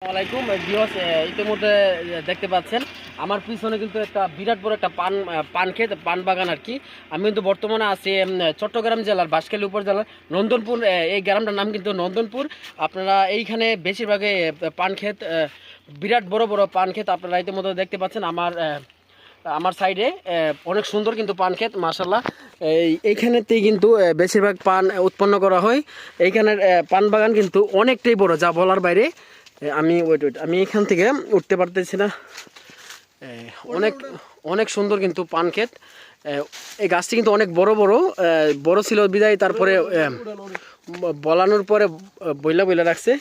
আসসালামাইকুম ভিউয়ার্স, ইতিমধ্যে দেখতে পাচ্ছেন আমার পিছনে কিন্তু একটা বিরাট বড় একটা পান ক্ষেত, পান বাগান আর কি। আমি কিন্তু বর্তমানে আছি চট্টগ্রাম জেলার বাঁশখালী উপজেলার নন্দনপুর। এই গ্রামটার নাম কিন্তু নন্দনপুর। আপনারা এইখানে বেশিরভাগে পান ক্ষেত, বিরাট বড় বড় পান ক্ষেত আপনারা ইতিমধ্যে দেখতে পাচ্ছেন। আমার সাইডে অনেক সুন্দর কিন্তু পান ক্ষেত, মাশাল্লাহ। এইখানেতেই কিন্তু বেশিরভাগ পান উৎপন্ন করা হয়। এইখানের পান বাগান কিন্তু অনেকটাই বড়, যা বলার বাইরে। আমি এখান থেকে উঠতে পারতেছি না। অনেক অনেক সুন্দর কিন্তু পান ক্ষেত। এই গাছটি কিন্তু অনেক বড় বড় বড় ছিল বিদায়, তারপরে বলানোর পরে বইলা বইলা রাখছে,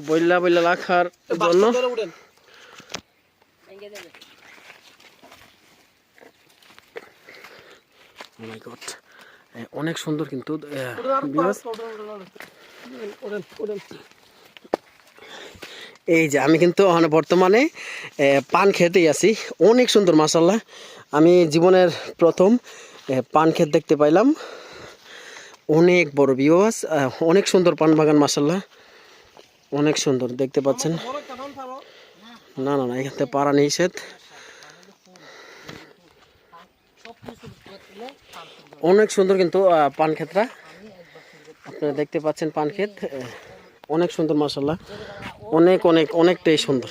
বইলা বইলা রাখার জন্য। অনেক সুন্দর কিন্তু এই যে আমি কিন্তু বর্তমানে পান খেতেই আছি। অনেক সুন্দর, মাশাল্লাহ। আমি জীবনের প্রথম পান ক্ষেত দেখতে পাইলাম। অনেক বড় ভিউয়ার্স, অনেক সুন্দর পান বাগান, মাশাল্লাহ। অনেক সুন্দর দেখতে পাচ্ছেন। না না না, এখান থেকে পাড়া নিষেধ। অনেক সুন্দর কিন্তু পান ক্ষেতটা আপনারা দেখতে পাচ্ছেন। পান ক্ষেত অনেক সুন্দর, মাশাল্লাহ। অনেকটাই সুন্দর।